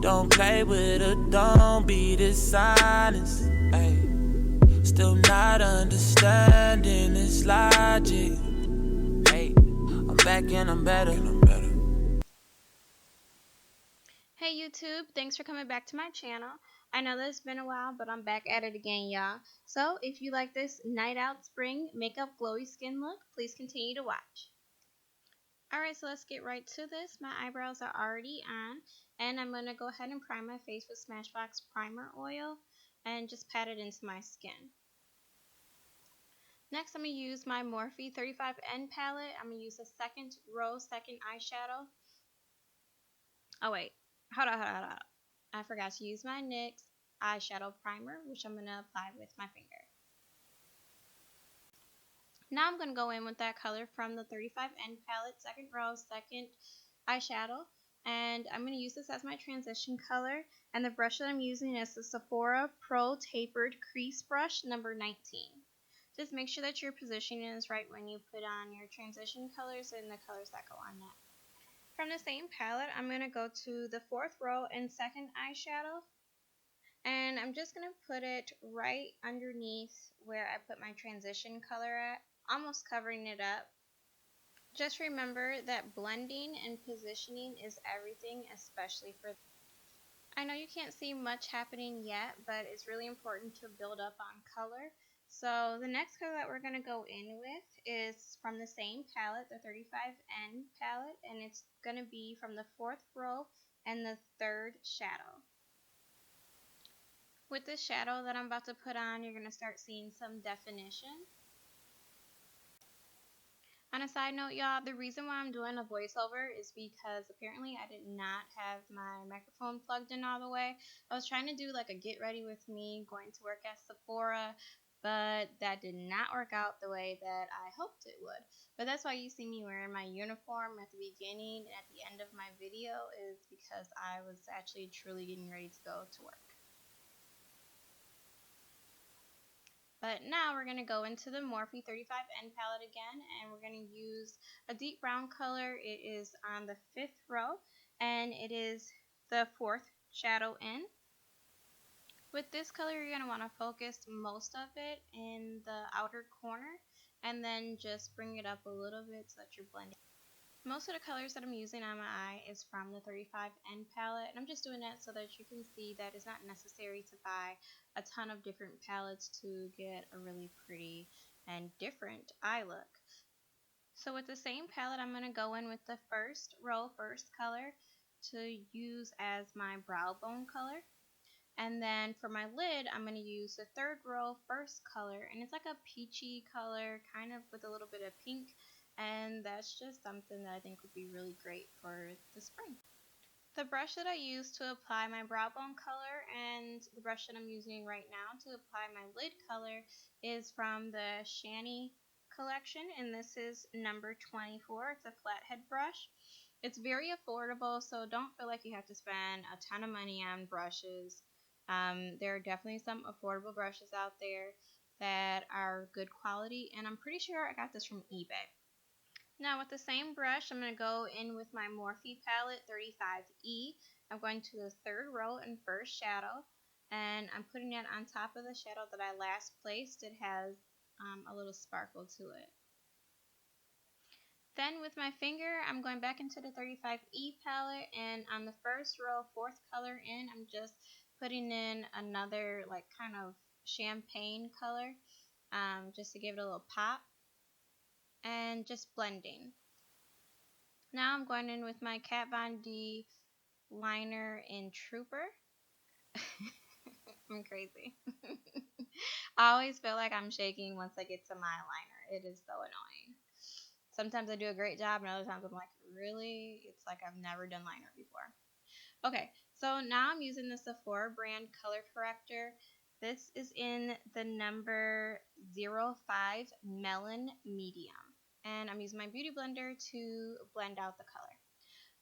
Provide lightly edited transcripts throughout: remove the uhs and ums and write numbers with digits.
Don't play with her, don't be dishonest. Ay. Still not understanding this logic. Hey, I'm back and I'm better. Hey YouTube, thanks for coming back to my channel. I know that it's been a while, but I'm back at it again, y'all. So if you like this night out spring makeup glowy skin look, please continue to watch. Alright, so let's get right to this. My eyebrows are already on, and I'm going to go ahead and prime my face with Smashbox Primer Oil and just pat it into my skin. Next, I'm going to use my Morphe 35N palette. I'm going to use a second eyeshadow. Oh wait, hold on. I forgot to use my NYX eyeshadow primer, which I'm going to apply with my finger. Now I'm going to go in with that color from the 35N palette, second row, second eyeshadow. And I'm going to use this as my transition color. And the brush that I'm using is the Sephora Pro Tapered Crease Brush number 19. Just make sure that your positioning is right when you put on your transition colors and the colors that go on that. From the same palette, I'm going to go to the fourth row and second eyeshadow. And I'm just going to put it right underneath where I put my transition color at, almost covering it up. Just remember that blending and positioning is everything, especially for... I know you can't see much happening yet, but it's really important to build up on color. So the next color that we're going to go in with is from the same palette, the 35N palette, and it's going to be from the fourth row and the third shadow. With this shadow that I'm about to put on, you're going to start seeing some definition. On a side note, y'all, the reason why I'm doing a voiceover is because apparently I did not have my microphone plugged in all the way. I was trying to do like a get ready with me, going to work at Sephora, but that did not work out the way that I hoped it would. But that's why you see me wearing my uniform at the beginning and at the end of my video, is because I was actually truly getting ready to go to work. But now we're going to go into the Morphe 35N palette again, and we're going to use a deep brown color. It is on the fifth row, and it is the fourth shadow in. With this color, you're going to want to focus most of it in the outer corner, and then just bring it up a little bit so that you're blending. Most of the colors that I'm using on my eye is from the 35N palette, and I'm just doing that so that you can see that it's not necessary to buy a ton of different palettes to get a really pretty and different eye look. So with the same palette, I'm going to go in with the first row, first color, to use as my brow bone color. And then for my lid, I'm going to use the third row, first color, and it's like a peachy color, kind of with a little bit of pink. And that's just something that I think would be really great for the spring. The brush that I use to apply my brow bone color and the brush that I'm using right now to apply my lid color is from the Shani collection, and this is number 24. It's a flathead brush. It's very affordable, so don't feel like you have to spend a ton of money on brushes. There are definitely some affordable brushes out there that are good quality, and I'm pretty sure I got this from eBay. Now with the same brush, I'm going to go in with my Morphe palette 35E. I'm going to the third row and first shadow, and I'm putting it on top of the shadow that I last placed. It has a little sparkle to it. Then with my finger, I'm going back into the 35E palette, and on the first row, fourth color in, I'm just putting in another like kind of champagne color, just to give it a little pop. And just blending. Now I'm going in with my Kat Von D liner in Trooper. I'm crazy. I always feel like I'm shaking once I get to my liner. It is so annoying. Sometimes I do a great job, and other times I'm like, really? It's like I've never done liner before. Okay, so now I'm using the Sephora brand color corrector. This is in the number 05 Melon Medium. And I'm using my beauty blender to blend out the color.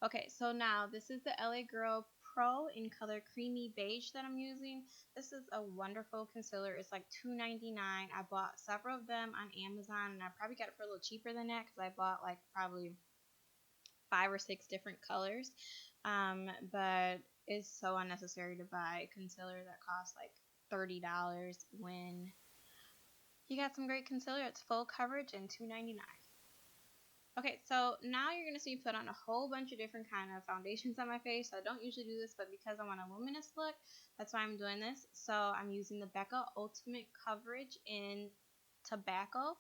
Okay, so now this is the LA Girl Pro in color Creamy Beige that I'm using. This is a wonderful concealer. It's like $2.99. I bought several of them on Amazon, and I probably got it for a little cheaper than that because I bought like probably 5 or 6 different colors. But it's so unnecessary to buy concealer that costs like $30 when you got some great concealer that's full coverage and $2.99. Okay, so now you're going to see me put on a whole bunch of different kind of foundations on my face. I don't usually do this, but because I want a luminous look, that's why I'm doing this. So I'm using the Becca Ultimate Coverage in Tobacco.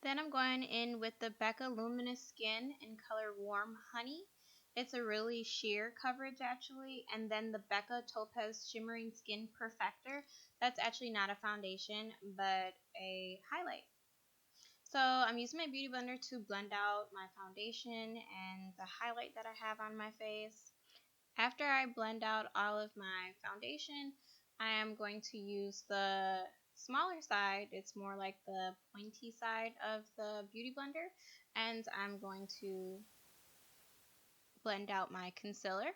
Then I'm going in with the Becca Luminous Skin in color Warm Honey. It's a really sheer coverage actually. And then the Becca Topaz Shimmering Skin Perfector. That's actually not a foundation, but a highlight. So I'm using my beauty blender to blend out my foundation and the highlight that I have on my face. After I blend out all of my foundation, I am going to use the smaller side. It's more like the pointy side of the beauty blender, and I'm going to blend out my concealer.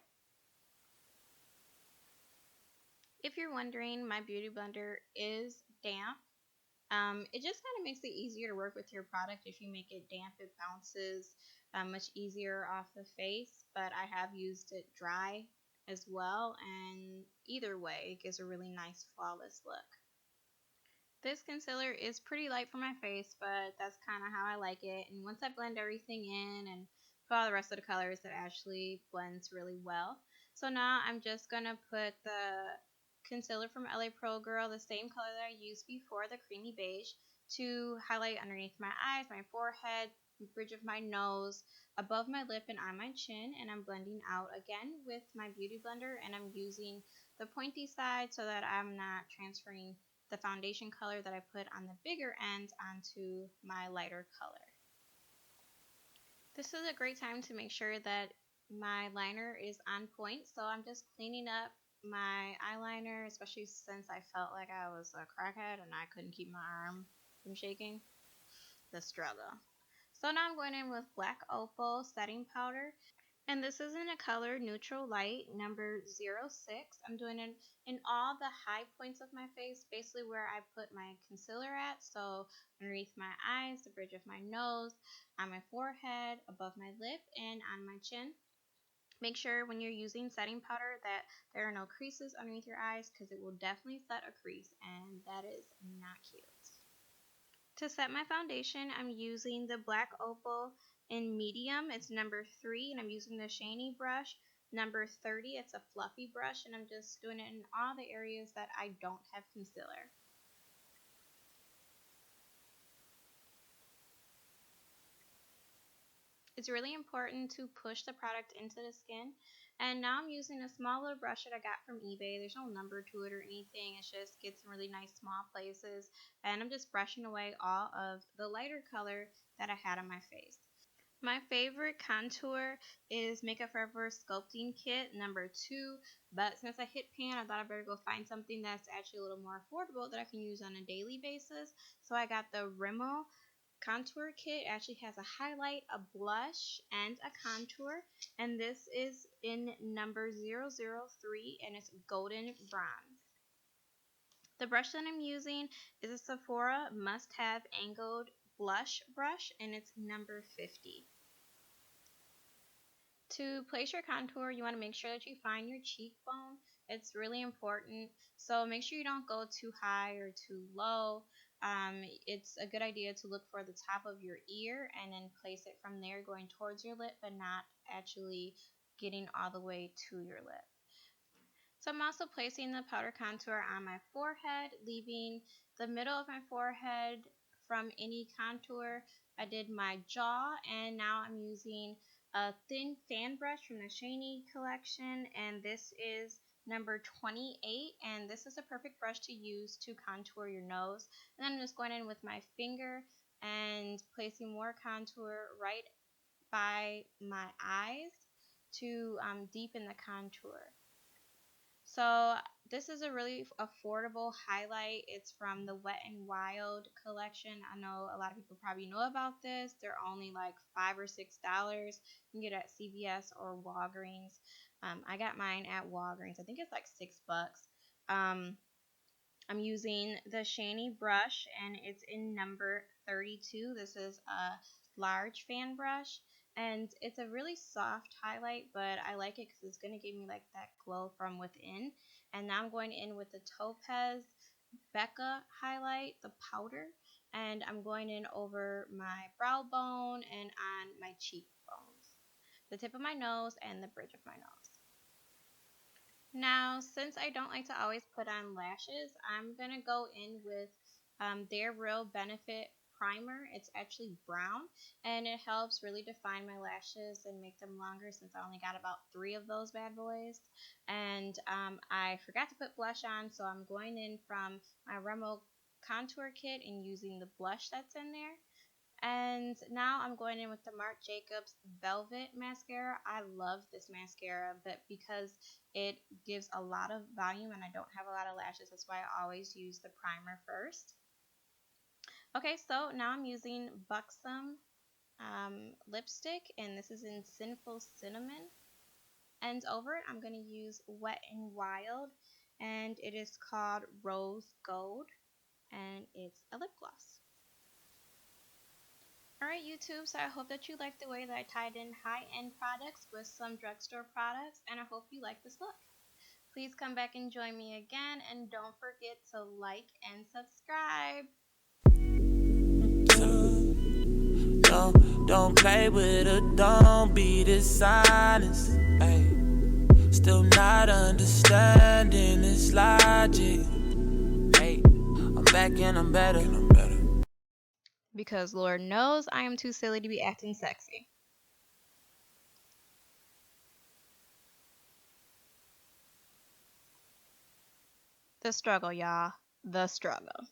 If you're wondering, my beauty blender is damp. It just kind of makes it easier to work with your product. If you make it damp, it bounces much easier off the face, but I have used it dry as well, and either way, it gives a really nice flawless look. This concealer is pretty light for my face, but that's kind of how I like it. And once I blend everything in and put all the rest of the colors, it actually blends really well. So now I'm just going to put the concealer from LA Pro Girl, the same color that I used before, the creamy beige, to highlight underneath my eyes, my forehead, bridge of my nose, above my lip, and on my chin. And I'm blending out again with my beauty blender, and I'm using the pointy side so that I'm not transferring the foundation color that I put on the bigger end onto my lighter color. This is a great time to make sure that my liner is on point, so I'm just cleaning up my eyeliner, especially since I felt like I was a crackhead and I couldn't keep my arm from shaking. The struggle. So now I'm going in with Black Opal setting powder. And this is in a color neutral light, number 06. I'm doing it in all the high points of my face, basically where I put my concealer at. So underneath my eyes, the bridge of my nose, on my forehead, above my lip, and on my chin. Make sure when you're using setting powder that there are no creases underneath your eyes, because it will definitely set a crease, and that is not cute. To set my foundation, I'm using the Black Opal in medium. It's number 3, and I'm using the shiny brush. Number 30, it's a fluffy brush, and I'm just doing it in all the areas that I don't have concealer. It's really important to push the product into the skin. And now I'm using a small little brush that I got from eBay. There's no number to it or anything. It just gets in really nice small places. And I'm just brushing away all of the lighter color that I had on my face. My favorite contour is Makeup Forever Sculpting Kit number 2, but since I hit pan, I thought I better go find something that's actually a little more affordable that I can use on a daily basis. So I got the Rimmel Contour Kit. It actually has a highlight, a blush, and a contour, and this is in number 003, and it's golden bronze. The brush that I'm using is a Sephora Must Have Angled Blush Brush, and it's number 50. To place your contour, you want to make sure that you find your cheekbone. It's really important. So make sure you don't go too high or too low. It's a good idea to look for the top of your ear and then place it from there going towards your lip, but not actually getting all the way to your lip. So I'm also placing the powder contour on my forehead, leaving the middle of my forehead from any contour. I did my jaw, and now I'm using a thin fan brush from the Shiny collection, and this is number 28, and this is a perfect brush to use to contour your nose. And then I'm just going in with my finger and placing more contour right by my eyes to deepen the contour. So this is a really affordable highlight. It's from the Wet n Wild collection. I know a lot of people probably know about this. They're only like $5 or $6. You can get it at CVS or Walgreens. I got mine at Walgreens. I think it's like $6. I'm using the Shiny brush, and it's in number 32. This is a large fan brush. And it's a really soft highlight, but I like it because it's going to give me like that glow from within. And now I'm going in with the Topaz Becca highlight, the powder, and I'm going in over my brow bone and on my cheekbones, the tip of my nose, and the bridge of my nose. Now, since I don't like to always put on lashes, I'm going to go in with their Real Benefit primer. It's actually brown, and it helps really define my lashes and make them longer since I only got about 3 of those bad boys. And I forgot to put blush on, so I'm going in from my Rimmel contour kit and using the blush that's in there. And now I'm going in with the Marc Jacobs Velvet Mascara. I love this mascara, but because it gives a lot of volume and I don't have a lot of lashes, that's why I always use the primer first. Okay, so now I'm using Buxom lipstick, and this is in Sinful Cinnamon. And over it, I'm going to use Wet n Wild, and it is called Rose Gold, and it's a lip gloss. Alright YouTube, so I hope that you liked the way that I tied in high-end products with some drugstore products, and I hope you like this look. Please come back and join me again, and don't forget to like and subscribe. Don't play with her, don't be dishonest. Ay, still not understanding this logic. Hey, I'm back and I'm better. Because Lord knows I am too silly to be acting sexy. The struggle, y'all. The struggle.